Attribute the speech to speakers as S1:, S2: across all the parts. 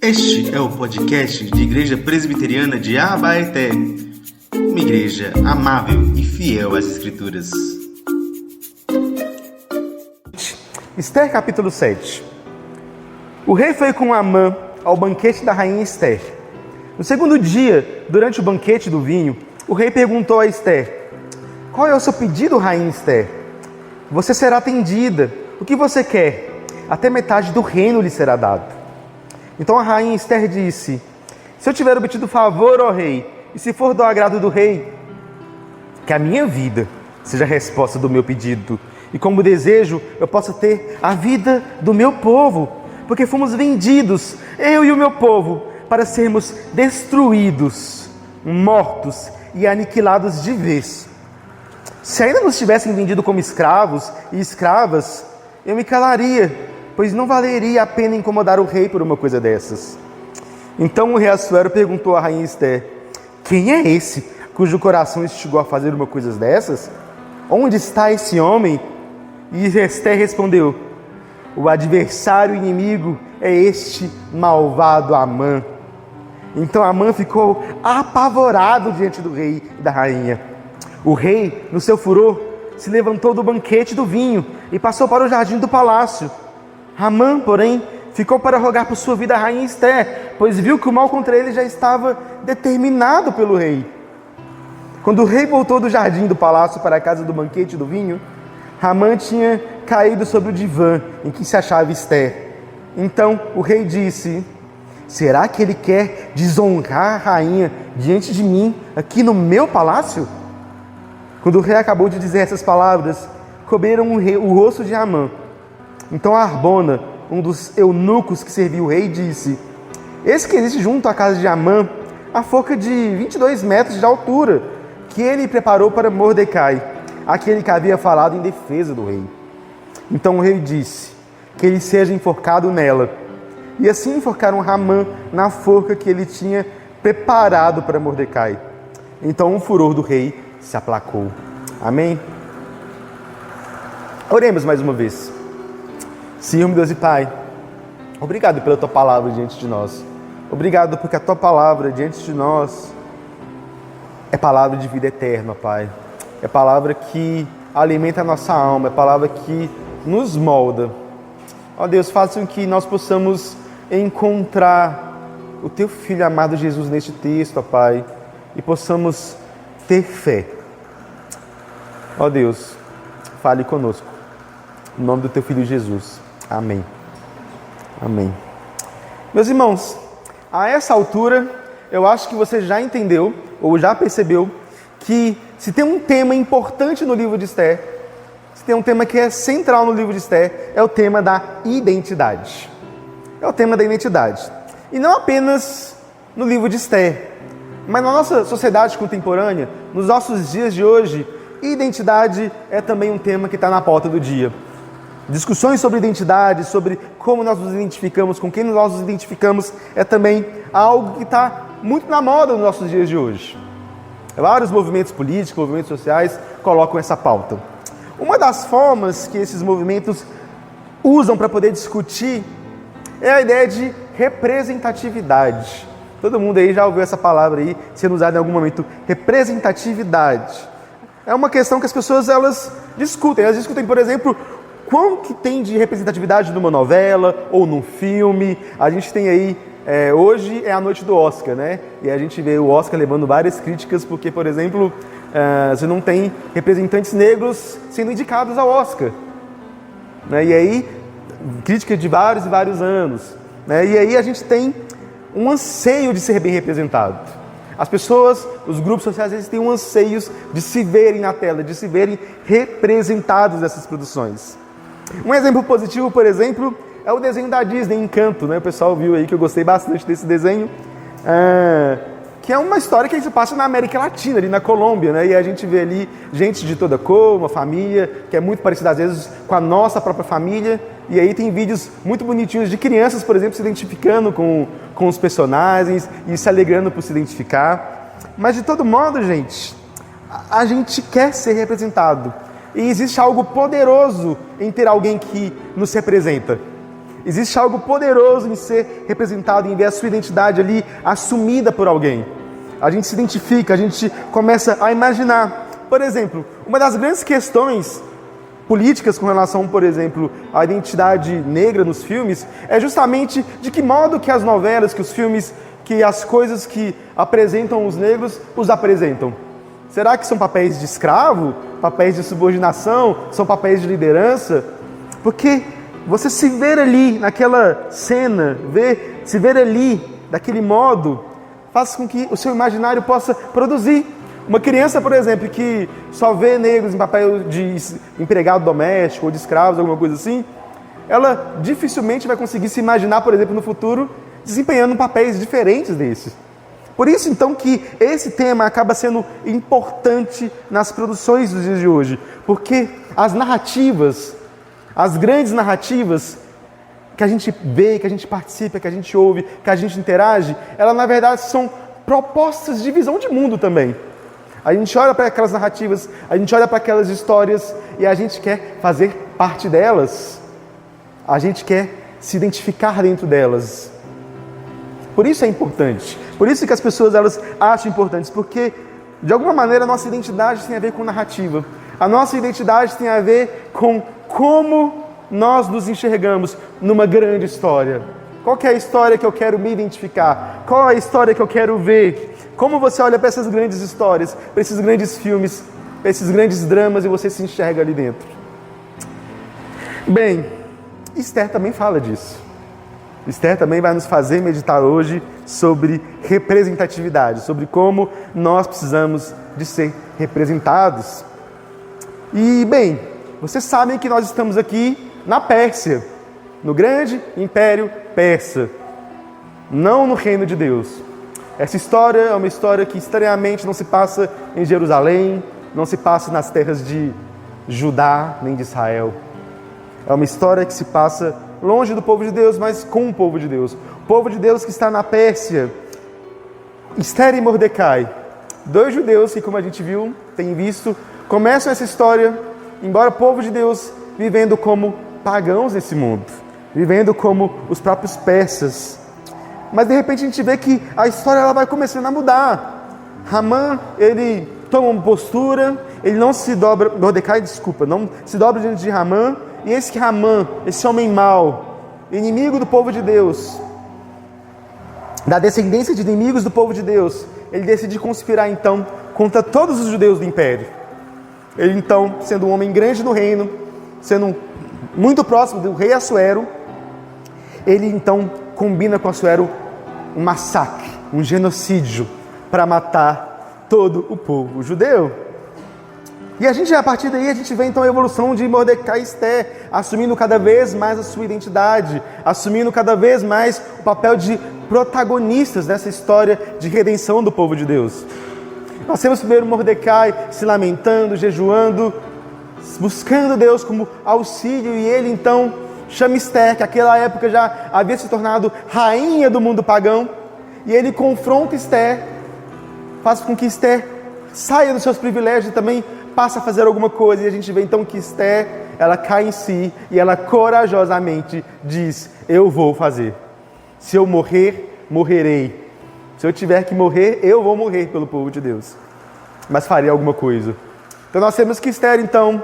S1: Este é o podcast de Igreja Presbiteriana de Abaeté, uma igreja amável e fiel às Escrituras.
S2: Esther capítulo 7. O rei foi com Amã ao banquete da rainha Esther. No segundo dia, durante o banquete do vinho, o rei perguntou a Esther: "Qual é o seu pedido, rainha Esther? Você será atendida. O que você quer? Até metade do reino lhe será dado." Então a rainha Esther disse: "Se eu tiver obtido favor, ó rei, e se for do agrado do rei, que a minha vida seja a resposta do meu pedido, e como desejo eu possa ter a vida do meu povo, porque fomos vendidos, eu e o meu povo, para sermos destruídos, mortos e aniquilados de vez. Se ainda nos tivessem vendido como escravos e escravas, eu me calaria, pois não valeria a pena incomodar o rei por uma coisa dessas." Então o rei Assuero perguntou à rainha Esther: "Quem é esse cujo coração instigou a fazer uma coisa dessas? Onde está esse homem?" E Esther respondeu: "O adversário inimigo é este malvado Amã." Então Amã ficou apavorado diante do rei e da rainha. O rei, no seu furor, se levantou do banquete do vinho e passou para o jardim do palácio. Amã, porém, ficou para rogar por sua vida a rainha Esther, pois viu que o mal contra ele já estava determinado pelo rei. Quando o rei voltou do jardim do palácio para a casa do banquete do vinho, Amã tinha caído sobre o divã em que se achava Esther. Então o rei disse: "Será que ele quer desonrar a rainha diante de mim, aqui no meu palácio?" Quando o rei acabou de dizer essas palavras, cobriram o rosto de Amã. Então Arbona, um dos eunucos que servia o rei, disse: "Eis que existe junto à casa de Amã a forca de 22 metros de altura, que ele preparou para Mordecai, aquele que havia falado em defesa do rei." Então o rei disse que ele seja enforcado nela. E assim enforcaram Amã na forca que ele tinha preparado para Mordecai. Então o furor do rei se aplacou. Amém? Oremos mais uma vez. Senhor, meu Deus e Pai, obrigado pela Tua palavra diante de nós. Obrigado porque a Tua palavra diante de nós é palavra de vida eterna, Pai. É palavra que alimenta a nossa alma, é palavra que nos molda. Ó Deus, faça com que nós possamos encontrar o Teu Filho amado Jesus neste texto, ó Pai, e possamos ter fé. Ó Deus, fale conosco. Em nome do Teu Filho Jesus. Amém. Amém. Meus irmãos, a essa altura, eu acho que você já entendeu, ou já percebeu, que se tem um tema importante no livro de Esther, se tem um tema que é central no livro de Esther, é o tema da identidade. É o tema da identidade. E não apenas no livro de Esther, mas na nossa sociedade contemporânea, nos nossos dias de hoje, identidade é também um tema que está na pauta do dia. Discussões sobre identidade, sobre como nós nos identificamos, com quem nós nos identificamos, é também algo que está muito na moda nos nossos dias de hoje. Vários movimentos políticos, movimentos sociais colocam essa pauta. Uma das formas que esses movimentos usam para poder discutir é a ideia de representatividade. Todo mundo aí já ouviu essa palavra aí sendo usada em algum momento, representatividade. É uma questão que as pessoas elas discutem, por exemplo, quanto que tem de representatividade numa novela ou num filme. A gente tem aí, hoje é a noite do Oscar, né? E a gente vê o Oscar levando várias críticas porque, por exemplo, você não tem representantes negros sendo indicados ao Oscar, né? E aí, crítica de vários e vários anos, né? E aí a gente tem um anseio de ser bem representado. As pessoas, os grupos sociais, eles têm um anseio de se verem na tela, de se verem representados nessas produções. Um exemplo positivo, por exemplo, é o desenho da Disney, Encanto, né? O pessoal viu aí que eu gostei bastante desse desenho, que é uma história que se passa na América Latina, ali na Colômbia, né? E a gente vê ali gente de toda cor, uma família que é muito parecida às vezes com a nossa própria família. E aí tem vídeos muito bonitinhos de crianças, por exemplo, se identificando com os personagens e se alegrando por se identificar. Mas de todo modo, gente, a gente quer ser representado. E existe algo poderoso em ter alguém que nos representa. Existe algo poderoso em ser representado, em ver a sua identidade ali assumida por alguém. A gente se identifica, a gente começa a imaginar. Por exemplo, uma das grandes questões políticas com relação, por exemplo, à identidade negra nos filmes, é justamente de que modo que as novelas, que os filmes, que as coisas que apresentam os negros, os apresentam. Será que são papéis de escravo? Papéis de subordinação? São papéis de liderança? Porque você se ver ali naquela cena, se ver ali daquele modo, faz com que o seu imaginário possa produzir. Uma criança, por exemplo, que só vê negros em papel de empregado doméstico ou de escravos, alguma coisa assim, ela dificilmente vai conseguir se imaginar, por exemplo, no futuro, desempenhando papéis diferentes desses. Por isso, então, que esse tema acaba sendo importante nas produções dos dias de hoje, porque as narrativas, as grandes narrativas que a gente vê, que a gente participa, que a gente ouve, que a gente interage, elas, na verdade, são propostas de visão de mundo também. A gente olha para aquelas narrativas, a gente olha para aquelas histórias e a gente quer fazer parte delas. A gente quer se identificar dentro delas. Por isso é importante. Por isso que as pessoas elas acham importantes, porque de alguma maneira a nossa identidade tem a ver com narrativa. A nossa identidade tem a ver com como nós nos enxergamos numa grande história. Qual que é a história que eu quero me identificar? Qual é a história que eu quero ver? Como você olha para essas grandes histórias, para esses grandes filmes, para esses grandes dramas e você se enxerga ali dentro? Bem, Esther também fala disso. Esther também vai nos fazer meditar hoje sobre representatividade, sobre como nós precisamos de ser representados. E, bem, vocês sabem que nós estamos aqui na Pérsia, no grande império persa, não no reino de Deus. Essa história é uma história que estranhamente não se passa em Jerusalém, não se passa nas terras de Judá nem de Israel. É uma história que se passa longe do povo de Deus, mas com o povo de Deus. O povo de Deus que está na Pérsia. Esther e Mordecai, dois judeus que, como a gente viu, tem visto, começam essa história, embora povo de Deus, vivendo como pagãos nesse mundo, vivendo como os próprios persas. Mas de repente a gente vê que a história ela vai começando a mudar. Hamã, ele toma uma postura, ele não se dobra, Mordecai, desculpa, não se dobra diante de Hamã, e esse Hamã, esse homem mau, inimigo do povo de Deus, da descendência de inimigos do povo de Deus, ele decide conspirar então contra todos os judeus do império. Ele então, sendo um homem grande no reino, sendo muito próximo do rei Assuero, ele então combina com Assuero um massacre, um genocídio, para matar todo o povo judeu. E a partir daí, a gente vê então a evolução de Mordecai e Esther, assumindo cada vez mais a sua identidade, assumindo cada vez mais o papel de protagonistas dessa história de redenção do povo de Deus. Nós temos primeiro Mordecai se lamentando, jejuando, buscando Deus como auxílio, e ele então chama Esther, que naquela época já havia se tornado rainha do mundo pagão, e ele confronta Esther, faz com que Esther saia dos seus privilégios e também passe a fazer alguma coisa, e a gente vê então que Esther, ela cai em si, e ela corajosamente diz: eu vou fazer, se eu morrer, morrerei, se eu tiver que morrer, eu vou morrer pelo povo de Deus, mas farei alguma coisa. Então nós temos que Esther, então,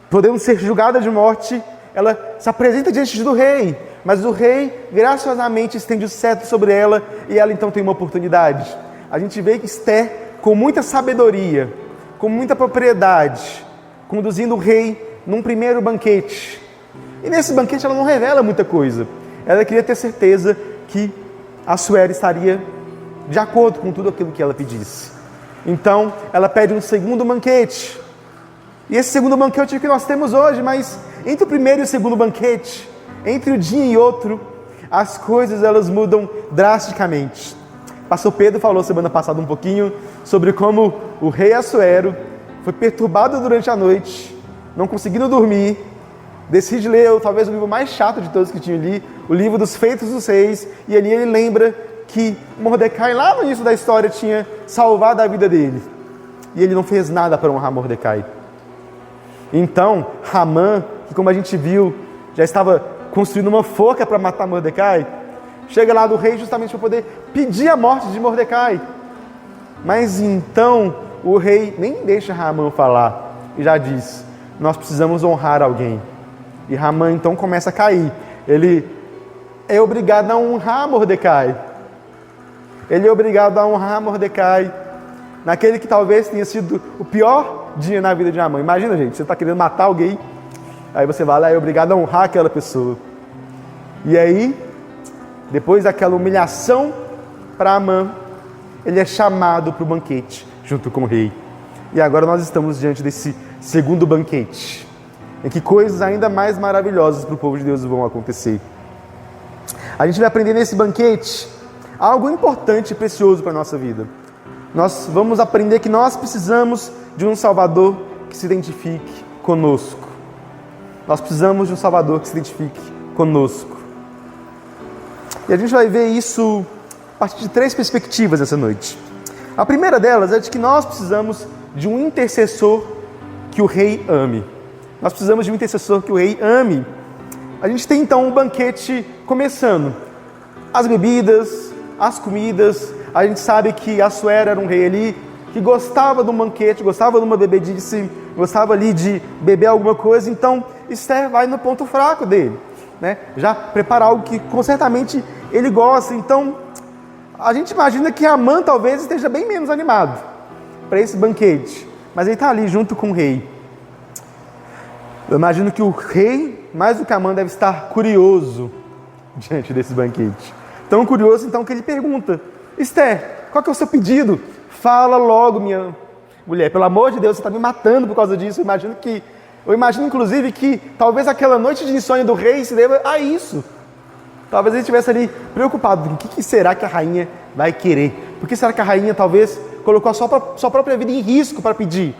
S2: podendo ser julgada de morte, ela se apresenta diante do rei, mas o rei graciosamente estende o cetro sobre ela, e ela então tem uma oportunidade. A gente vê que Esther, com muita sabedoria, com muita propriedade, conduzindo o rei num primeiro banquete. E nesse banquete ela não revela muita coisa. Ela queria ter certeza que Assuero estaria de acordo com tudo aquilo que ela pedisse. Então ela pede um segundo banquete. E esse segundo banquete é o que nós temos hoje, mas entre o primeiro e o segundo banquete, entre um dia e outro, as coisas elas mudam drasticamente. Pastor Pedro falou semana passada um pouquinho sobre como o rei Assuero foi perturbado durante a noite, não conseguindo dormir, decide ler talvez o livro mais chato de todos que tinha ali, o livro dos Feitos dos Reis, e ali ele lembra que Mordecai lá no início da história tinha salvado a vida dele, e ele não fez nada para honrar Mordecai. Então Hamã, que como a gente viu, já estava construindo uma forca para matar Mordecai. Chega lá do rei justamente para poder pedir a morte de Mordecai. Mas então o rei nem deixa Haman falar e já diz: nós precisamos honrar alguém. E Haman então começa a cair. Ele é obrigado a honrar Mordecai. Ele é obrigado a honrar Mordecai naquele que talvez tenha sido o pior dia na vida de Haman. Imagina, gente, você está querendo matar alguém, aí você vai lá e é obrigado a honrar aquela pessoa. E aí, depois daquela humilhação para Haman, ele é chamado para o banquete junto com o rei. E agora nós estamos diante desse segundo banquete, em que coisas ainda mais maravilhosas para o povo de Deus vão acontecer. A gente vai aprender nesse banquete algo importante e precioso para a nossa vida. Nós vamos aprender que nós precisamos de um Salvador que se identifique conosco. Nós precisamos de um Salvador que se identifique conosco. E a gente vai ver isso a partir de 3 perspectivas nessa noite. A primeira delas é de que nós precisamos de um intercessor que o rei ame. Nós precisamos de um intercessor que o rei ame. A gente tem então um banquete começando. As bebidas, as comidas. A gente sabe que Assuero era um rei ali que gostava de um banquete, gostava de uma bebedice, gostava ali de beber alguma coisa. Então Esther vai no ponto fraco dele, né? Já prepara algo que certamente ele gosta. Então a gente imagina que Amã talvez esteja bem menos animado para esse banquete, mas ele está ali junto com o rei. Eu imagino que o rei, mais do que Amã, deve estar curioso diante desse banquete. Tão curioso então que ele pergunta: Esther, qual que é o seu pedido? Fala logo, minha mulher, pelo amor de Deus, você está me matando por causa disso. Eu imagino inclusive que talvez aquela noite de insônia do rei se deva a isso. Talvez ele estivesse ali preocupado: o que será que a rainha vai querer? Por que será que a rainha talvez colocou a sua própria vida em risco para pedir?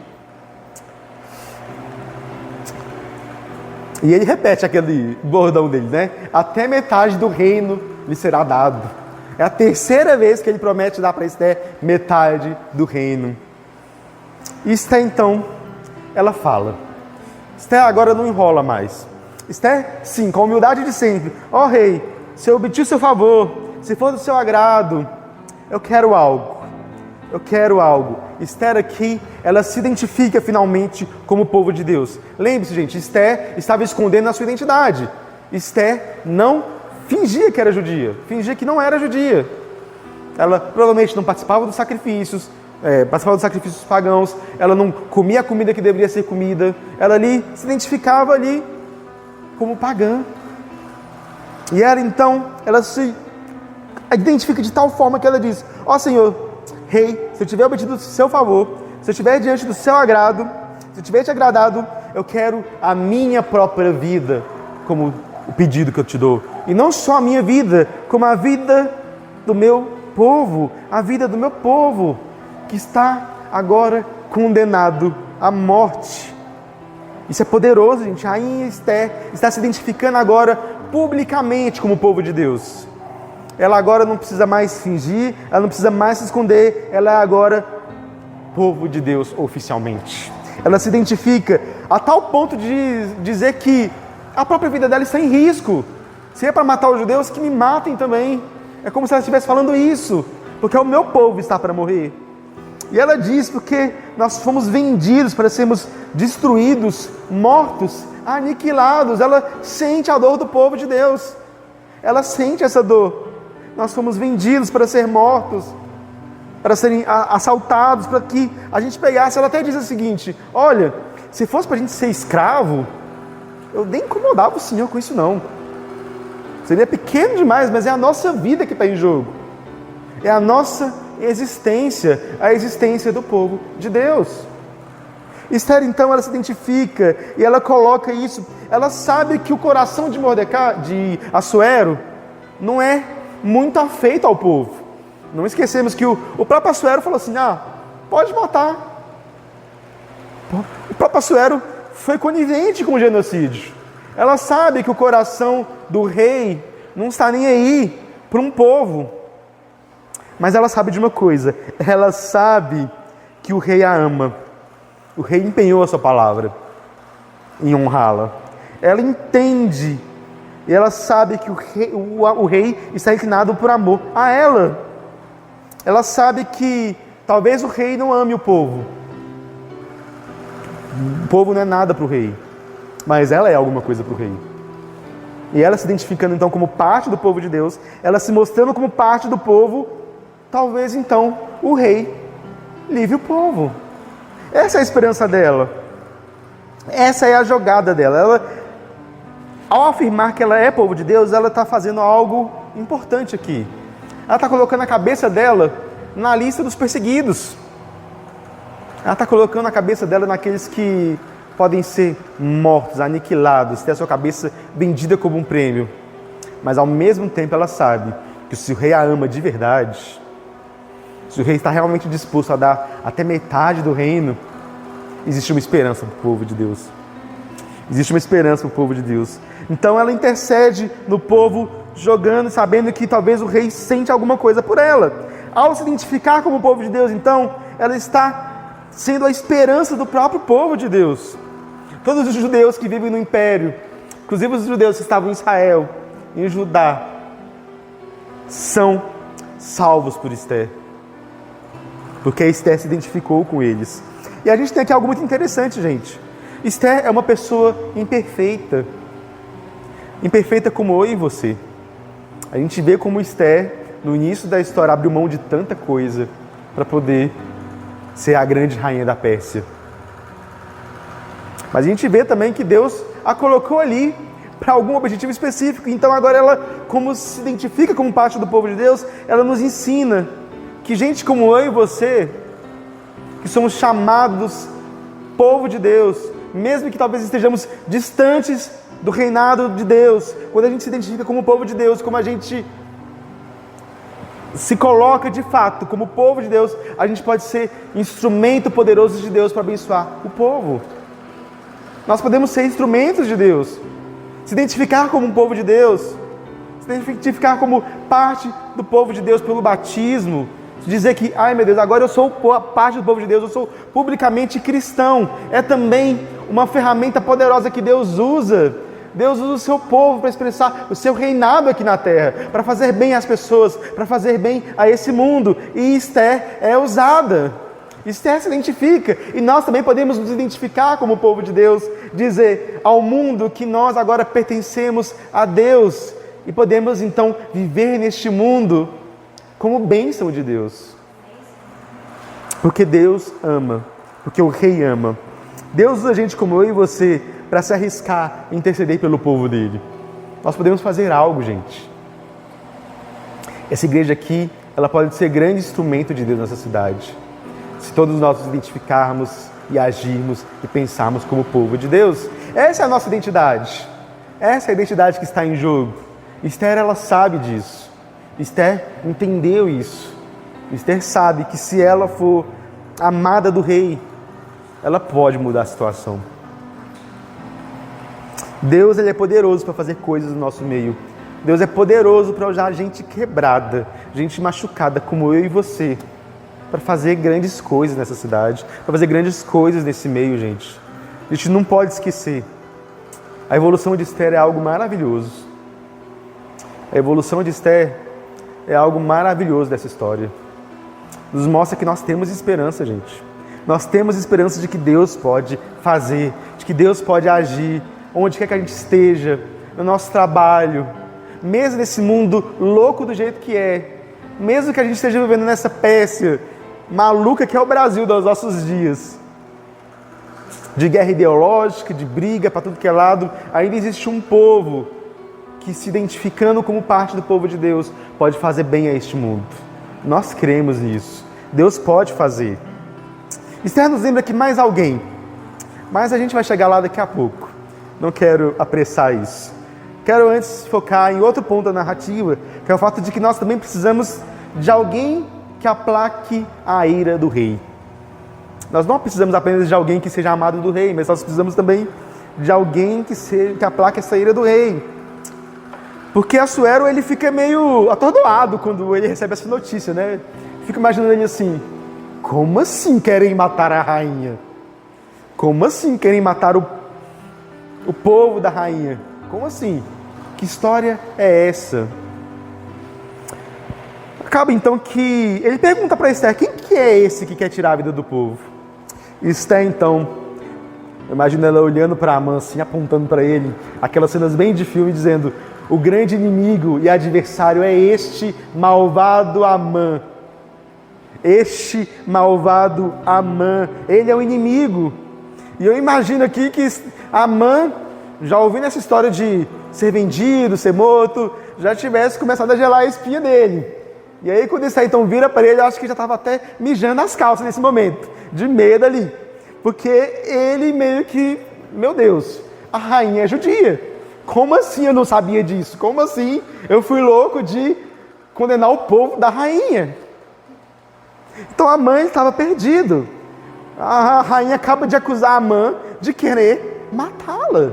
S2: E ele repete aquele bordão dele, né? Até metade do reino lhe será dado. É a terceira vez que ele promete dar para Esther metade do reino. E Esther então, ela fala. Esther agora não enrola mais. Esther, sim, com a humildade de sempre: ó rei, se eu obter o seu favor, se for do seu agrado, eu quero algo. Eu quero algo. Esther aqui, ela se identifica finalmente como povo de Deus. Lembre-se, gente, Esther estava escondendo a sua identidade. Esther não fingia que era judia, fingia que não era judia. Ela provavelmente não participava dos sacrifícios, participava dos sacrifícios pagãos. Ela não comia a comida que deveria ser comida. Ela ali se identificava ali como pagã. E ela então, ela se identifica de tal forma que ela diz: ó Senhor, rei, se eu tiver obtido o seu favor, se eu estiver diante do seu agrado, se eu tiver te agradado, eu quero a minha própria vida como o pedido que eu te dou. E não só a minha vida, como a vida do meu povo, a vida do meu povo que está agora condenado à morte. Isso é poderoso, gente. A rainha Esther está se identificando agora publicamente como povo de Deus. Ela agora não precisa mais fingir, ela não precisa mais se esconder, ela é agora povo de Deus oficialmente. Ela se identifica a tal ponto de dizer que a própria vida dela está em risco. Se é para matar os judeus, que me matem também. É como se ela estivesse falando isso, porque o meu povo está para morrer. E ela diz: porque nós fomos vendidos para sermos destruídos, mortos, aniquilados. Ela sente a dor do povo de Deus. Ela sente essa dor. Nós fomos vendidos para ser mortos, para serem assaltados, para que a gente pegasse. Ela até diz o seguinte: olha, se fosse para a gente ser escravo, eu nem incomodava o Senhor com isso não. Seria pequeno demais, mas é a nossa vida que está em jogo. É a nossa existência, a existência do povo de Deus. Esther então, ela se identifica e ela coloca isso. Ela sabe que o coração de Mordecai, de Assuero, não é muito afeito ao povo. Não esquecemos que o próprio Assuero falou assim: pode matar. O próprio Assuero foi conivente com o genocídio. Ela sabe que o coração do rei não está nem aí para um povo. Mas ela sabe de uma coisa: ela sabe que o rei a ama. O rei empenhou a sua palavra em honrá-la. Ela entende E ela sabe que o rei está inclinado por amor a ela. Ela sabe que talvez o rei não ame o povo. O povo não é nada para o rei, mas ela é alguma coisa para o rei. E ela se identificando então como parte do povo de Deus, ela se mostrando como parte do povo, talvez então o rei livre o povo. Essa é a esperança dela. Essa é a jogada dela. Ela, ao afirmar que ela é povo de Deus, ela está fazendo algo importante aqui. Ela está colocando a cabeça dela na lista dos perseguidos. Ela está colocando a cabeça dela naqueles que podem ser mortos, aniquilados, ter a sua cabeça vendida como um prêmio. Mas ao mesmo tempo ela sabe que se o rei a ama de verdade, se o rei está realmente disposto a dar até metade do reino, existe uma esperança para o povo de Deus. Existe uma esperança para o povo de Deus. Então ela intercede no povo, jogando, sabendo que talvez o rei sente alguma coisa por ela. Ao se identificar como povo de Deus, então, ela está sendo a esperança do próprio povo de Deus. Todos os judeus que vivem no império, inclusive os judeus que estavam em Israel, em Judá, são salvos por Esther. Porque Esther se identificou com eles. E a gente tem aqui algo muito interessante, gente. Esther é uma pessoa imperfeita. Imperfeita como eu e você. A gente vê como Esther, no início da história, abriu mão de tanta coisa para poder ser a grande rainha da Pérsia. Mas a gente vê também que Deus a colocou ali para algum objetivo específico. Então agora ela, como se identifica como parte do povo de Deus, ela nos ensina que gente como eu e você, que somos chamados povo de Deus, mesmo que talvez estejamos distantes do reinado de Deus, quando a gente se identifica como povo de Deus, como a gente se coloca de fato como povo de Deus, a gente pode ser instrumento poderoso de Deus para abençoar o povo. Nós podemos ser instrumentos de Deus, se identificar como um povo de Deus, se identificar como parte do povo de Deus pelo batismo, dizer que, ai meu Deus, agora eu sou parte do povo de Deus, eu sou publicamente cristão. É também uma ferramenta poderosa que Deus usa. Deus usa o seu povo para expressar o seu reinado aqui na terra, para fazer bem às pessoas, para fazer bem a esse mundo. E Esther é usada. Esther se identifica. E nós também podemos nos identificar como povo de Deus, dizer ao mundo que nós agora pertencemos a Deus. E podemos então viver neste mundo como bênção de Deus. Porque Deus ama. Porque o rei ama. Deus usa gente como eu e você para se arriscar e interceder pelo povo dele. Nós podemos fazer algo, gente. Essa igreja aqui, ela pode ser grande instrumento de Deus nessa cidade. Se todos nós nos identificarmos e agirmos e pensarmos como povo de Deus. Essa é a nossa identidade. Essa é a identidade que está em jogo. Esther, ela sabe disso. Esther entendeu isso. Esther sabe que se ela for amada do rei, ela pode mudar a situação. Deus, ele é poderoso para fazer coisas no nosso meio. Deus é poderoso para usar gente quebrada, gente machucada como eu e você, para fazer grandes coisas nessa cidade, para fazer grandes coisas nesse meio, gente. A gente não pode esquecer. A evolução de Esther é algo maravilhoso. A evolução de Esther é algo maravilhoso dessa história. Nos mostra que nós temos esperança, gente. Nós temos esperança de que Deus pode fazer, de que Deus pode agir, onde quer que a gente esteja, no nosso trabalho, mesmo nesse mundo louco do jeito que é, mesmo que a gente esteja vivendo nessa Pérsia maluca que é o Brasil dos nossos dias, de guerra ideológica, de briga para tudo que é lado, ainda existe um povo que, se identificando como parte do povo de Deus, pode fazer bem a este mundo. Nós cremos nisso. Deus pode fazer. Esther nos lembra que mais alguém, mas a gente vai chegar lá daqui a pouco. Não quero apressar isso. Quero antes focar em outro ponto da narrativa, que é o fato de que nós também precisamos de alguém que aplaque a ira do rei. Nós não precisamos apenas de alguém que seja amado do rei, mas nós precisamos também de alguém que aplaque essa ira do rei. Porque Assuero, ele fica meio atordoado quando ele recebe essa notícia, né? Fico imaginando ele assim, como assim querem matar a rainha? Como assim querem matar o povo da rainha? Como assim? Que história é essa? Acaba então que ele pergunta para Esther, quem que é esse que quer tirar a vida do povo? Esther então, imagina ela olhando para Amã assim, apontando para ele, aquelas cenas bem de filme dizendo, o grande inimigo e adversário é este malvado Amã. Este malvado Amã, ele é o inimigo. E eu imagino aqui que Amã, já ouvindo essa história de ser vendido, ser morto, já tivesse começado a gelar a espinha dele. E aí quando isso aí então vira para ele, eu acho que já estava até mijando as calças nesse momento, de medo ali. Porque ele meio que, meu Deus, a rainha é judia. Como assim eu não sabia disso? Como assim eu fui louco de condenar o povo da rainha? Então Amã estava perdido. A rainha acaba de acusar Amã de querer matá-la.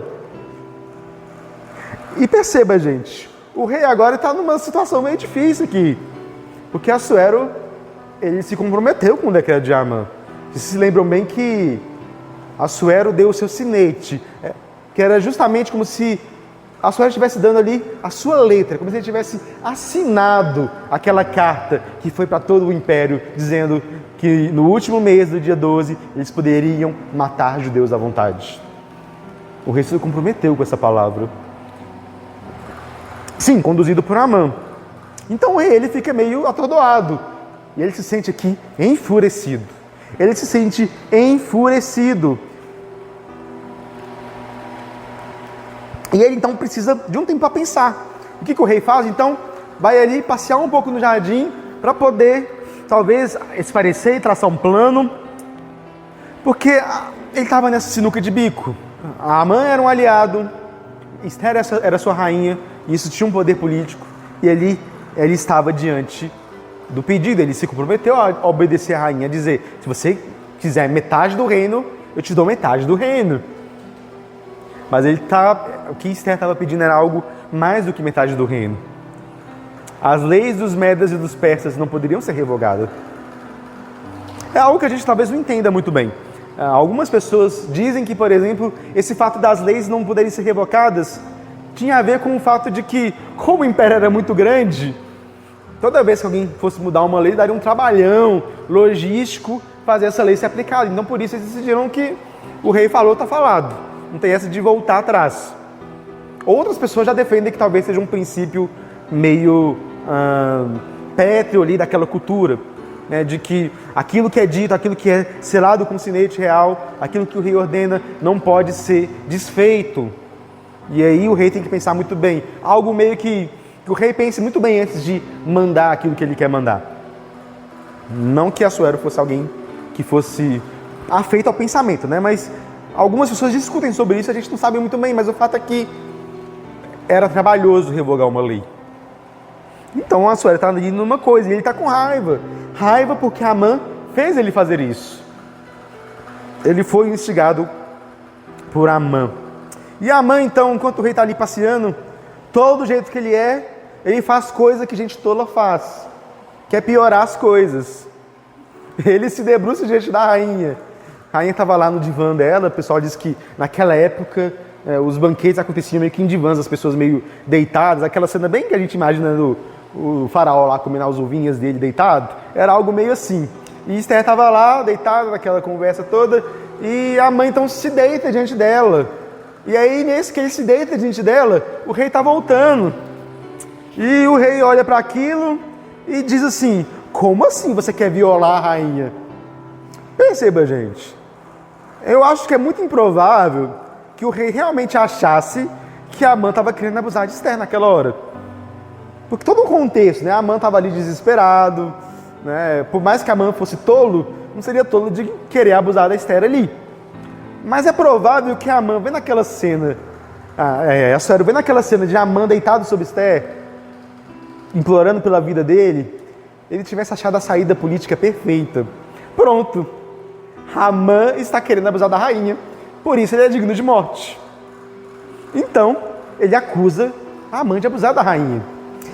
S2: E perceba, gente, o rei agora está numa situação meio difícil aqui. Porque Assuero, ele se comprometeu com o decreto de Amã. Vocês se lembram bem que Assuero deu o seu sinete, que era justamente como se Assuero estivesse dando ali a sua letra, como se ele tivesse assinado aquela carta que foi para todo o império, dizendo que no último mês do dia 12, eles poderiam matar judeus à vontade. O rei se comprometeu com essa palavra. Sim, conduzido por Amã. Então o rei, ele fica meio atordoado. E ele se sente aqui enfurecido. Ele se sente enfurecido. E ele então precisa de um tempo para pensar. O que o rei faz? Então, vai ali passear um pouco no jardim para poder, talvez, esparecer e traçar um plano. Porque ele estava nessa sinuca de bico. A Amã era um aliado, Esther era sua rainha, e isso tinha um poder político. E ele estava diante do pedido, ele se comprometeu a obedecer à rainha, a dizer, se você quiser metade do reino, eu te dou metade do reino. Mas o que Esther estava pedindo era algo mais do que metade do reino. As leis dos medas e dos persas não poderiam ser revogadas. É algo que a gente talvez não entenda muito bem. Algumas pessoas dizem que, por exemplo, esse fato das leis não poderem ser revogadas tinha a ver com o fato de que, como o império era muito grande, toda vez que alguém fosse mudar uma lei, daria um trabalhão logístico fazer essa lei ser aplicada. Então, por isso, eles decidiram que o rei falou, está falado. Não tem essa de voltar atrás. Outras pessoas já defendem que talvez seja um princípio meio pétreo ali daquela cultura, né, de que aquilo que é dito, aquilo que é selado com sinete real, aquilo que o rei ordena não pode ser desfeito. E aí o rei tem que pensar muito bem. Algo meio que o rei pense muito bem antes de mandar aquilo que ele quer mandar. Não que Assuero fosse alguém que fosse afeito ao pensamento, né? Mas algumas pessoas discutem sobre isso, a gente não sabe muito bem, mas o fato é que era trabalhoso revogar uma lei. Então Assuero está ali numa coisa, e ele está com raiva. Raiva porque Amã fez ele fazer isso. Ele foi instigado por Amã. E Amã, então, enquanto o rei está ali passeando, todo jeito que ele faz coisa que gente tola faz, que é piorar as coisas. Ele se debruça diante da rainha. A rainha estava lá no divã dela, o pessoal diz que naquela época os banquetes aconteciam meio que em divãs, as pessoas meio deitadas, aquela cena bem que a gente imagina o faraó lá comendo as uvinhas dele deitado, era algo meio assim. E Esther estava lá, deitada naquela conversa toda, e a mãe então se deita diante dela. E aí, nesse que ele se deita diante dela, o rei está voltando. E o rei olha para aquilo e diz assim, como assim você quer violar a rainha? Perceba, gente, eu acho que é muito improvável que o rei realmente achasse que Amã estava querendo abusar de Esther naquela hora. Porque todo o contexto, né? Amã estava ali desesperado, né? Por mais que Amã fosse tolo, não seria tolo de querer abusar da Esther ali. Mas é provável que Amã, vendo aquela cena, Assuero, vendo aquela cena de Amã deitado sobre Esther, implorando pela vida dele, ele tivesse achado a saída política perfeita. Pronto, Amã está querendo abusar da rainha, por isso ele é digno de morte. Então, ele acusa Amã de abusar da rainha.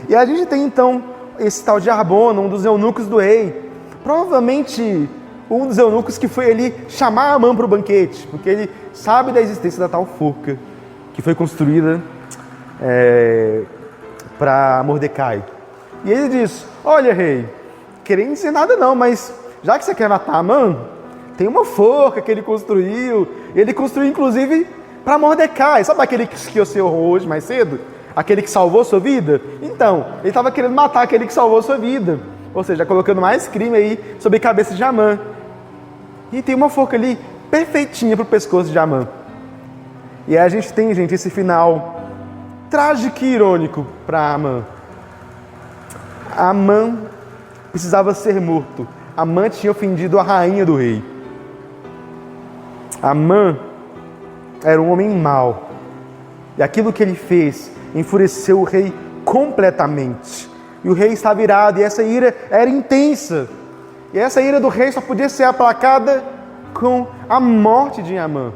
S2: E a gente tem então esse tal de Harbona, um dos eunucos do rei, provavelmente um dos eunucos que foi ali chamar Amã para o banquete, porque ele sabe da existência da tal forca que foi construída para Mordecai. E ele diz: olha, rei, querendo dizer nada não, mas já que você quer matar Amã, tem uma forca que ele construiu inclusive para Mordecai. Sabe aquele que você honrou hoje mais cedo? Aquele que salvou sua vida? Então, ele estava querendo matar aquele que salvou sua vida. Ou seja, colocando mais crime aí sobre a cabeça de Amã. E tem uma forca ali perfeitinha para o pescoço de Amã. E aí a gente tem, gente, esse final trágico e irônico para Amã. Amã precisava ser morto. Amã tinha ofendido a rainha do rei. Amã era um homem mau. E aquilo que ele fez enfureceu o rei completamente. E o rei estava irado, e essa ira era intensa. E essa ira do rei só podia ser aplacada com a morte de Amã.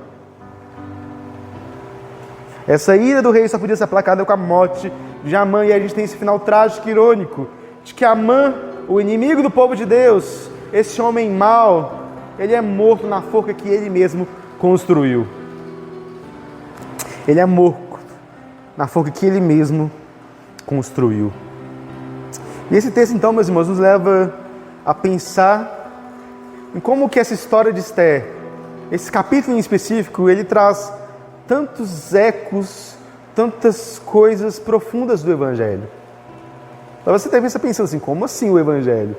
S2: Essa ira do rei só podia ser aplacada com a morte de Amã. E a gente tem esse final trágico e irônico, de que Amã, o inimigo do povo de Deus, esse homem mau, ele é morto na forca que ele mesmo construiu. Ele é morto na forca que ele mesmo construiu. E esse texto, então, meus irmãos, nos leva a pensar em como que essa história de Esther, esse capítulo em específico, ele traz tantos ecos, tantas coisas profundas do Evangelho. Então você deve estar pensando assim, como assim o Evangelho?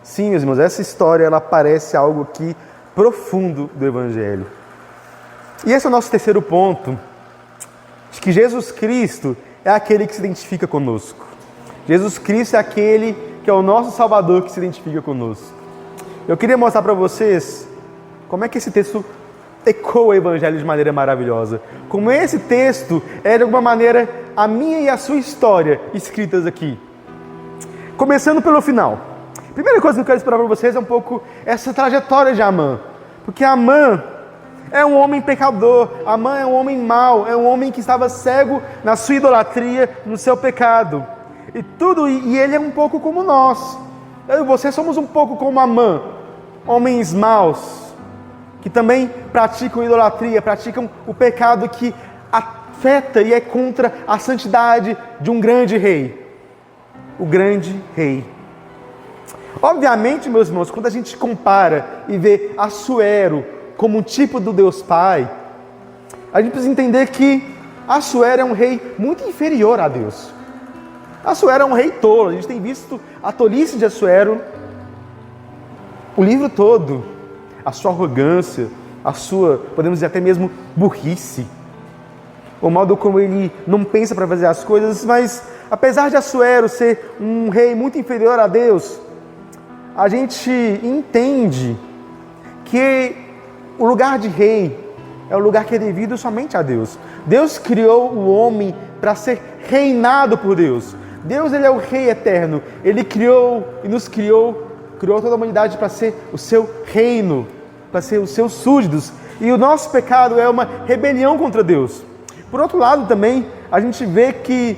S2: Sim, meus irmãos, essa história, ela parece algo aqui profundo do Evangelho. E esse é o nosso terceiro ponto, de que Jesus Cristo é aquele que se identifica conosco. Jesus Cristo é aquele que é o nosso Salvador que se identifica conosco. Eu queria mostrar para vocês como é que esse texto ecoa o Evangelho de maneira maravilhosa. Como esse texto é, de alguma maneira, a minha e a sua história escritas aqui. Começando pelo final. A primeira coisa que eu quero explorar para vocês é um pouco essa trajetória de Amã. Porque Amã é um homem pecador, Amã é um homem mau, é um homem que estava cego na sua idolatria, no seu pecado. E ele é um pouco como nós. Eu e você somos um pouco como Amã, homens maus, que também praticam idolatria, praticam o pecado que afeta e é contra a santidade de um grande rei. O grande rei. Obviamente, meus irmãos, quando a gente compara e vê Assuero como um tipo do Deus Pai, a gente precisa entender que Assuero é um rei muito inferior a Deus. Assuero é um rei tolo. A gente tem visto a tolice de Assuero o livro todo, a sua arrogância, a sua, podemos dizer até mesmo, burrice, o modo como ele não pensa para fazer as coisas. Mas apesar de Assuero ser um rei muito inferior a Deus, a gente entende que o lugar de rei é o lugar que é devido somente a Deus. Deus criou o homem para ser reinado por Deus. Deus, ele é o rei eterno. Ele criou e nos criou toda a humanidade para ser o seu reino, para ser os seus súditos. E o nosso pecado é uma rebelião contra Deus. Por outro lado também, a gente vê que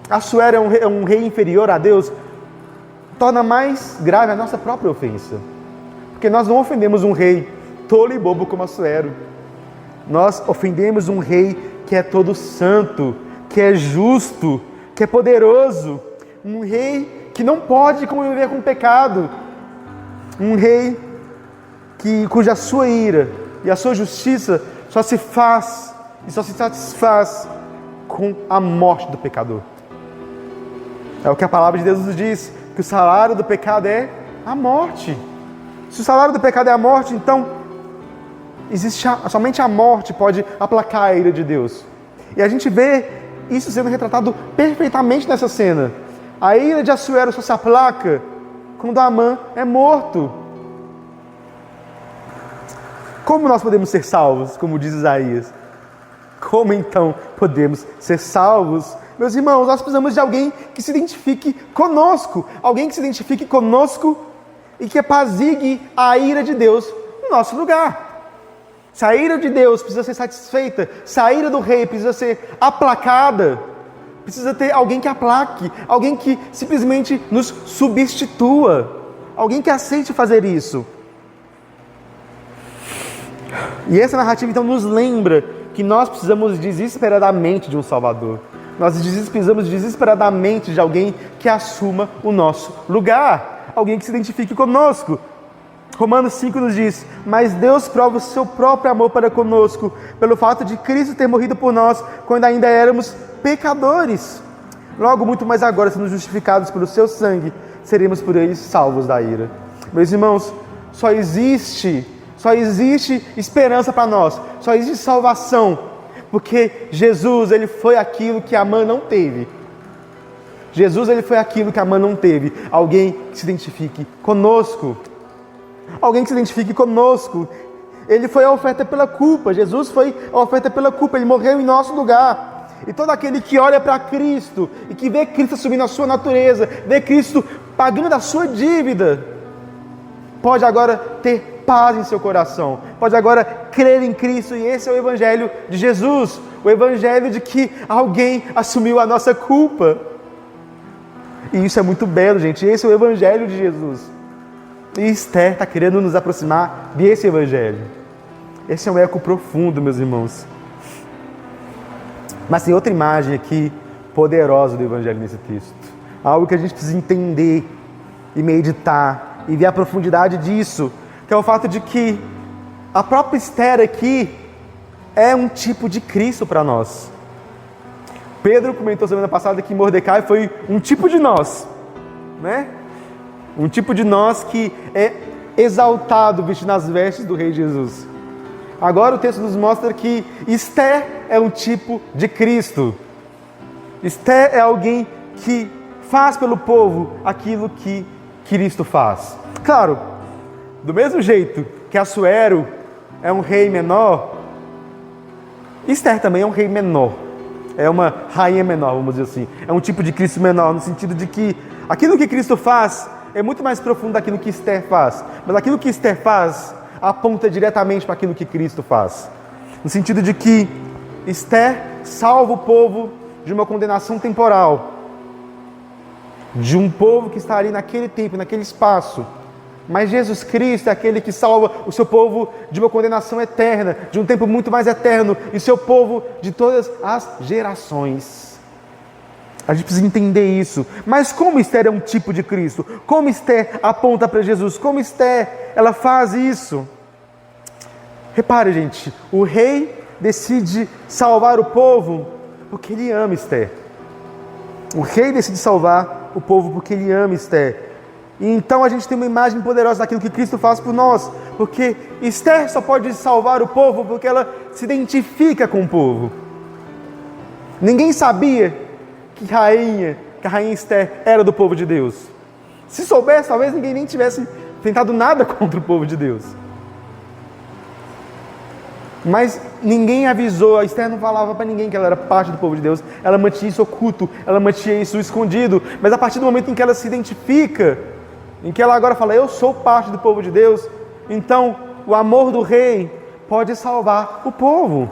S2: Assuero é um rei inferior a Deus, torna mais grave a nossa própria ofensa. Porque nós não ofendemos um rei tolo e bobo como Assuero. Nós ofendemos um rei que é todo santo, que é justo, que é poderoso. Um rei que não pode conviver com o pecado. Um rei cuja sua ira e a sua justiça só se faz e só se satisfaz com a morte do pecador. É o que a palavra de Deus nos diz, que o salário do pecado é a morte. Se o salário do pecado é a morte, então somente a morte pode aplacar a ira de Deus. E a gente vê isso sendo retratado perfeitamente nessa cena. A ira de Assuero só se aplaca quando Amã é morto. Como nós podemos ser salvos, como diz Isaías? Como então podemos ser salvos? Meus irmãos, nós precisamos de alguém que se identifique conosco. Alguém que se identifique conosco e que apazigue a ira de Deus no nosso lugar. Se a ira de Deus precisa ser satisfeita, se a ira do rei precisa ser aplacada, precisa ter alguém que aplaque, alguém que simplesmente nos substitua, alguém que aceite fazer isso. E essa narrativa então nos lembra que nós precisamos desesperadamente de um Salvador. Nós precisamos desesperadamente de alguém que assuma o nosso lugar, alguém que se identifique conosco. Romanos 5 nos diz: mas Deus prova o seu próprio amor para conosco, pelo fato de Cristo ter morrido por nós, quando ainda éramos pecadores. Logo, muito mais agora, sendo justificados pelo seu sangue, seremos por ele salvos da ira. Meus irmãos, só existe esperança para nós, só existe salvação, porque Jesus, ele foi aquilo que Amã não teve. Jesus, ele foi aquilo que Amã não teve. Alguém que se identifique conosco. Alguém que se identifique conosco. Ele foi a oferta pela culpa. Jesus foi a oferta pela culpa. Ele morreu em nosso lugar. E todo aquele que olha para Cristo e que vê Cristo assumindo a sua natureza, vê Cristo pagando da sua dívida, pode agora ter paz em seu coração, pode agora crer em Cristo. E esse é o Evangelho de Jesus, o Evangelho de que alguém assumiu a nossa culpa. E isso é muito belo, gente. Esse é o Evangelho de Jesus. E Esther está querendo nos aproximar desse Evangelho. Esse é um eco profundo, meus irmãos. Mas tem outra imagem aqui poderosa do Evangelho nesse texto. Algo que a gente precisa entender e meditar e ver a profundidade disso, que é o fato de que a própria Esther aqui é um tipo de Cristo para nós. Pedro comentou semana passada que Mordecai foi um tipo de nós, né? Um tipo de nós que é exaltado vestindo as vestes do Rei Jesus. Agora o texto nos mostra que Esther é um tipo de Cristo. Esther é alguém que faz pelo povo aquilo que Cristo faz. Claro, do mesmo jeito que Assuero é um rei menor, Esther também é um rei menor. É uma rainha menor, vamos dizer assim. É um tipo de Cristo menor, no sentido de que aquilo que Cristo faz é muito mais profundo daquilo que Esther faz. Mas aquilo que Esther faz aponta diretamente para aquilo que Cristo faz. No sentido de que Esther salva o povo de uma condenação temporal. De um povo que está ali naquele tempo, naquele espaço. Mas Jesus Cristo é aquele que salva o seu povo de uma condenação eterna, de um tempo muito mais eterno, e o seu povo de todas as gerações. A gente precisa entender isso. Mas como Esther é um tipo de Cristo? Como Esther aponta para Jesus? Como Esther, ela faz isso? Repare, gente, o rei decide salvar o povo porque ele ama Esther. O rei decide salvar o povo porque ele ama Esther. E então a gente tem uma imagem poderosa daquilo que Cristo faz por nós. Porque Esther só pode salvar o povo porque ela se identifica com o povo. Ninguém sabia que a rainha Esther era do povo de Deus. Se soubesse, talvez ninguém nem tivesse tentado nada contra o povo de Deus. Mas ninguém avisou, a Esther não falava para ninguém que ela era parte do povo de Deus. Ela mantinha isso oculto, ela mantinha isso escondido. Mas a partir do momento em que ela se identifica, em que ela agora fala, eu sou parte do povo de Deus, então o amor do rei pode salvar o povo.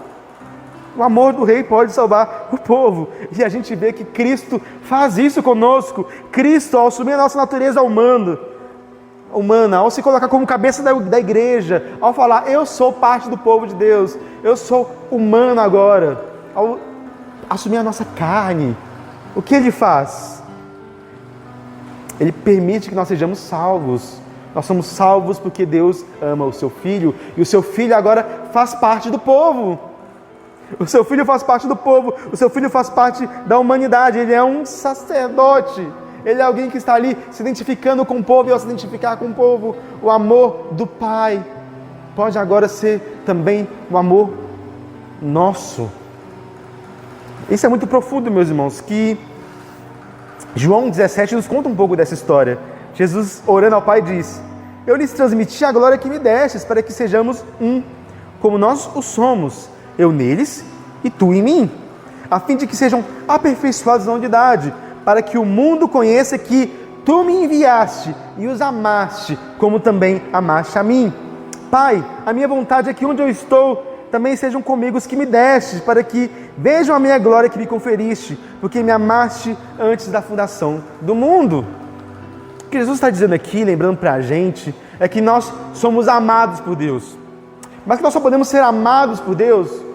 S2: O amor do rei pode salvar o povo. E a gente vê que Cristo faz isso conosco. Cristo, ao assumir a nossa natureza humana, ao se colocar como cabeça da igreja, ao falar, eu sou parte do povo de Deus, eu sou humano agora, ao assumir a nossa carne, o que ele faz? Ele permite que nós sejamos salvos. Nós somos salvos porque Deus ama o seu Filho, e o seu Filho agora faz parte do povo. O seu Filho faz parte do povo, o seu Filho faz parte da humanidade, ele é um sacerdote. Ele é alguém que está ali se identificando com o povo, e ao se identificar com o povo, o amor do Pai pode agora ser também o amor nosso. Isso é muito profundo, meus irmãos, que João 17 nos conta um pouco dessa história. Jesus, orando ao Pai, diz, eu lhes transmiti a glória que me destes, para que sejamos um, como nós o somos, eu neles e tu em mim, a fim de que sejam aperfeiçoados na unidade, para que o mundo conheça que tu me enviaste e os amaste, como também amaste a mim. Pai, a minha vontade é que onde eu estou, também sejam comigo os que me deste, para que vejam a minha glória que me conferiste, porque me amaste antes da fundação do mundo. O que Jesus está dizendo aqui, lembrando para a gente, é que nós somos amados por Deus. Mas que nós só podemos ser amados por Deus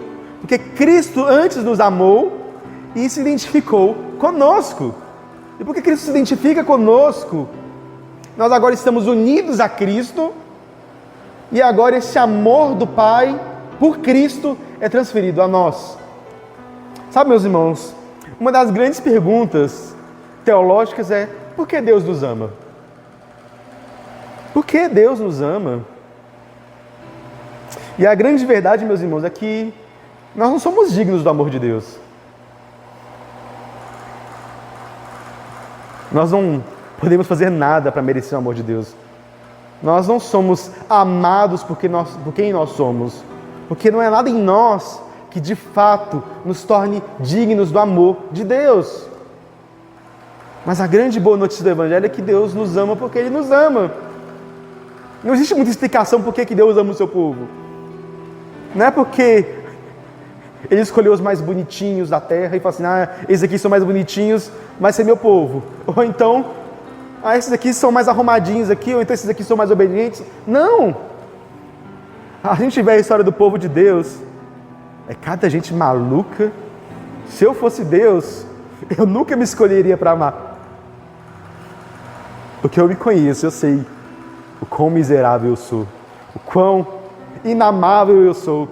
S2: porque Cristo antes nos amou e se identificou conosco. E porque Cristo se identifica conosco, nós agora estamos unidos a Cristo, e agora esse amor do Pai por Cristo é transferido a nós. Sabe, meus irmãos, uma das grandes perguntas teológicas é: por que Deus nos ama? Por que Deus nos ama? E a grande verdade, meus irmãos, é que nós não somos dignos do amor de Deus. Nós não podemos fazer nada para merecer o amor de Deus. Nós não somos amados por quem nós somos. Porque não é nada em nós que de fato nos torne dignos do amor de Deus. Mas a grande boa notícia do Evangelho é que Deus nos ama porque Ele nos ama. Não existe muita explicação por que Deus ama o seu povo. Não é porque Ele escolheu os mais bonitinhos da terra e falou assim: esses aqui são mais bonitinhos, vai ser meu povo. Ou então, esses aqui são mais arrumadinhos aqui, ou então esses aqui são mais obedientes. Não! A gente vê a história do povo de Deus, é cada gente maluca. Se eu fosse Deus, eu nunca me escolheria para amar. Porque eu me conheço, eu sei o quão miserável eu sou, o quão inamável eu sou.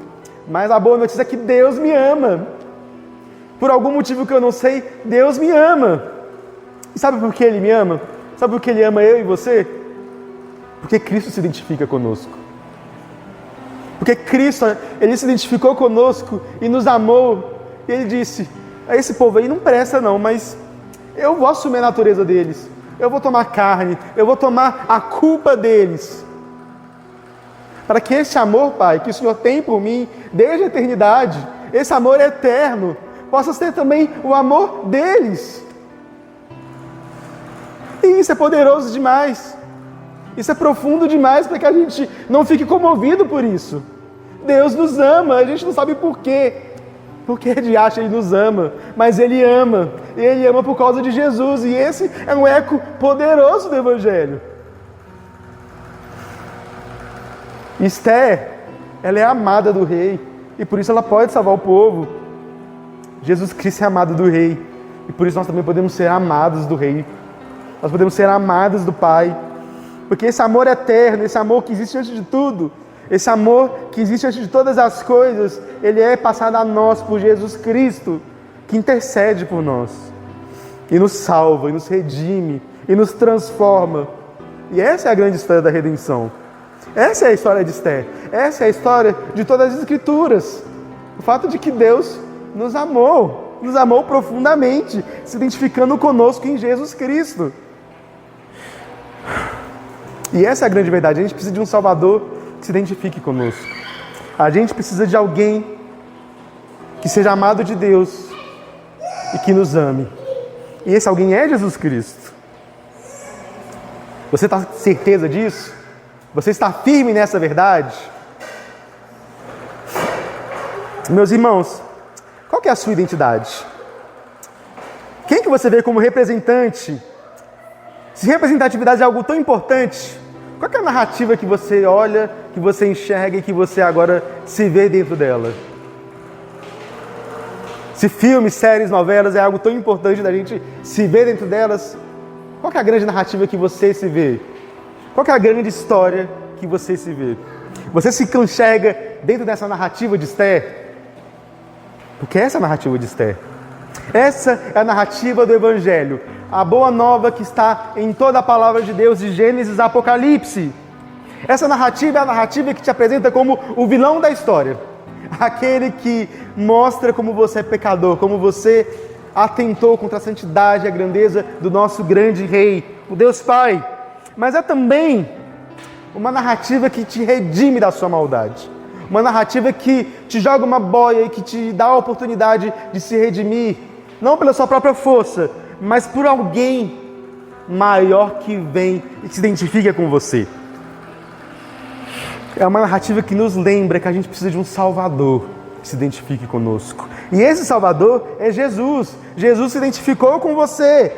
S2: Mas a boa notícia é que Deus me ama. Por algum motivo que eu não sei, Deus me ama. E sabe por que Ele me ama? Sabe por que Ele ama eu e você? Porque Cristo se identifica conosco. Porque Cristo, Ele se identificou conosco e nos amou. E Ele disse: esse povo aí não presta não, mas eu vou assumir a natureza deles. Eu vou tomar carne, eu vou tomar a culpa deles. Para que esse amor, Pai, que o Senhor tem por mim desde a eternidade, esse amor eterno, possa ser também o amor deles. E isso é poderoso demais. Isso é profundo demais para que a gente não fique comovido por isso. Deus nos ama, a gente não sabe por quê. Porque Ele acha que Ele nos ama, mas Ele ama. E Ele ama por causa de Jesus. E esse é um eco poderoso do Evangelho. Esther, ela é amada do rei. E por isso ela pode salvar o povo. Jesus Cristo é amado do rei. E por isso nós também podemos ser amados do rei. Nós podemos ser amados do Pai. Porque esse amor eterno, esse amor que existe antes de tudo, esse amor que existe antes de todas as coisas, ele é passado a nós por Jesus Cristo, que intercede por nós, e nos salva, e nos redime, e nos transforma. E essa é a grande história da redenção. Essa é a história de Esther. Essa é a história de todas as Escrituras. O fato de que Deus nos amou profundamente, se identificando conosco em Jesus Cristo. E essa é a grande verdade. A gente precisa de um Salvador que se identifique conosco. A gente precisa de alguém que seja amado de Deus e que nos ame. E esse alguém é Jesus Cristo. Você está com certeza disso? Você está firme nessa verdade? Meus irmãos, qual que é a sua identidade? Quem que você vê como representante? Se representatividade é algo tão importante, qual que é a narrativa que você olha, que você enxerga e que você agora se vê dentro dela? Se filmes, séries, novelas é algo tão importante da gente se ver dentro delas, qual que é a grande narrativa que você se vê? Qual que é a grande história que você se vê? Você se enxerga dentro dessa narrativa de Esther? Porque essa é a narrativa de Esther. Essa é a narrativa do Evangelho. A boa nova que está em toda a palavra de Deus, de Gênesis a Apocalipse. Essa narrativa é a narrativa que te apresenta como o vilão da história. Aquele que mostra como você é pecador, como você atentou contra a santidade e a grandeza do nosso grande rei, o Deus Pai. Mas é também uma narrativa que te redime da sua maldade. Uma narrativa que te joga uma boia e que te dá a oportunidade de se redimir, não pela sua própria força, mas por alguém maior que vem e que se identifica com você. É uma narrativa que nos lembra que a gente precisa de um Salvador que se identifique conosco. E esse Salvador é Jesus. Jesus se identificou com você.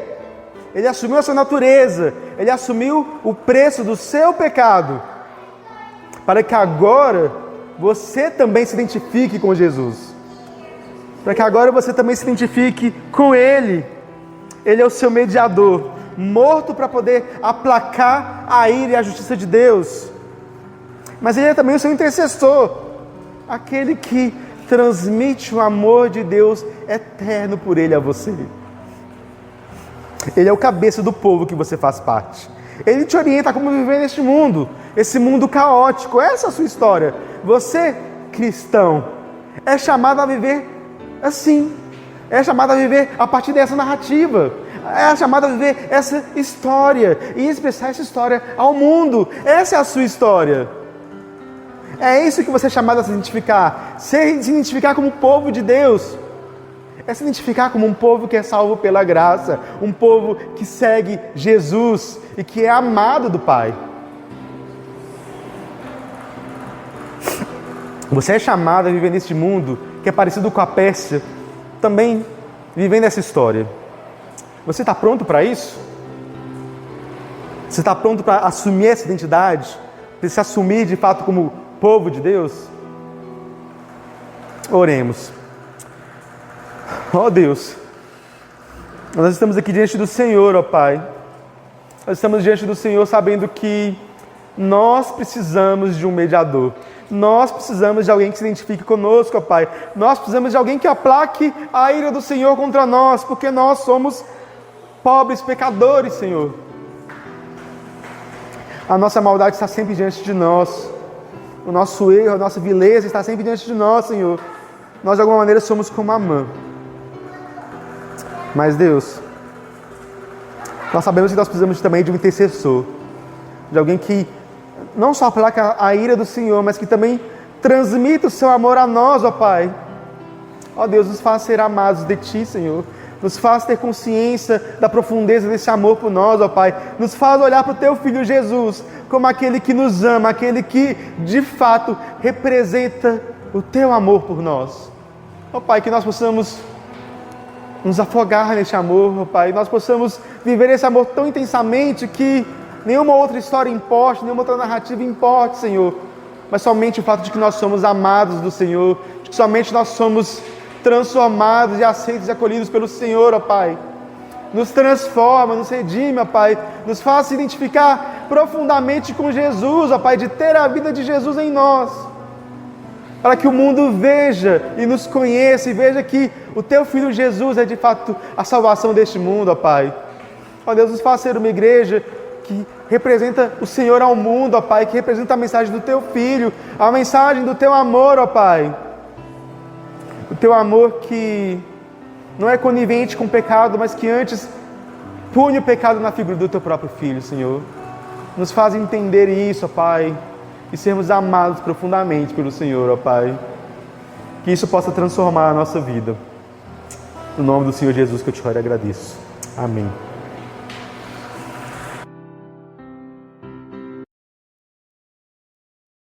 S2: Ele assumiu a sua natureza. Ele assumiu o preço do seu pecado. Para que agora você também se identifique com Jesus. para que agora você também se identifique com Ele. Ele é o seu mediador, morto para poder aplacar a ira e a justiça de Deus. Mas Ele é também o seu intercessor, aquele que transmite o amor de Deus eterno por Ele a você. Ele é o cabeça do povo que você faz parte. Ele te orienta a como viver neste mundo, esse mundo caótico. Essa é a sua história. Você, cristão, é chamado a viver assim. É chamado a viver a partir dessa narrativa. É chamado a viver essa história e expressar essa história ao mundo. Essa é a sua história. É isso que você é chamado a se identificar. Se identificar como povo de Deus. É se identificar como um povo que é salvo pela graça. Um povo que segue Jesus e que é amado do Pai. Você é chamado a viver neste mundo que é parecido com a Pérsia, também vivendo essa história. Você está pronto para isso? Você está pronto para assumir essa identidade? Para se assumir de fato como povo de Deus? Oremos. Ó Deus, nós estamos aqui diante do Senhor, ó Pai. Nós estamos diante do Senhor sabendo que nós precisamos de um mediador. Nós precisamos de alguém que se identifique conosco, ó Pai. Nós precisamos de alguém que aplaque a ira do Senhor contra nós, porque nós somos pobres pecadores, Senhor. A nossa maldade está sempre diante de nós. O nosso erro, a nossa vileza está sempre diante de nós, Senhor. Nós de alguma maneira somos como Amã. Mas Deus, nós sabemos que nós precisamos também de um intercessor. De alguém que não só aplaca a ira do Senhor, mas que também transmita o seu amor a nós, ó Pai. Ó Deus, nos faz ser amados de Ti, Senhor. Nos faz ter consciência da profundeza desse amor por nós, ó Pai. Nos faz olhar para o Teu Filho Jesus como aquele que nos ama, aquele que, de fato, representa o Teu amor por nós. Ó Pai, que nós possamos nos afogar nesse amor, ó Pai. Nós possamos viver esse amor tão intensamente que nenhuma outra história importe, nenhuma outra narrativa importe, Senhor. Mas somente o fato de que nós somos amados do Senhor, de que somente nós somos transformados e aceitos e acolhidos pelo Senhor, ó Pai. Nos transforma, nos redime, ó Pai. Nos faz se identificar profundamente com Jesus, ó Pai, de ter a vida de Jesus em nós. Para que o mundo veja e nos conheça e veja que o Teu Filho Jesus é de fato a salvação deste mundo, ó Pai. Ó Deus, nos faz ser uma igreja que representa o Senhor ao mundo, ó Pai, que representa a mensagem do Teu Filho, a mensagem do Teu amor, ó Pai. O Teu amor que não é conivente com o pecado, mas que antes pune o pecado na figura do Teu próprio Filho, Senhor. Nos faz entender isso, ó Pai, e sermos amados profundamente pelo Senhor, ó Pai. Que isso possa transformar a nossa vida. No nome do Senhor Jesus que eu te oro e agradeço. Amém.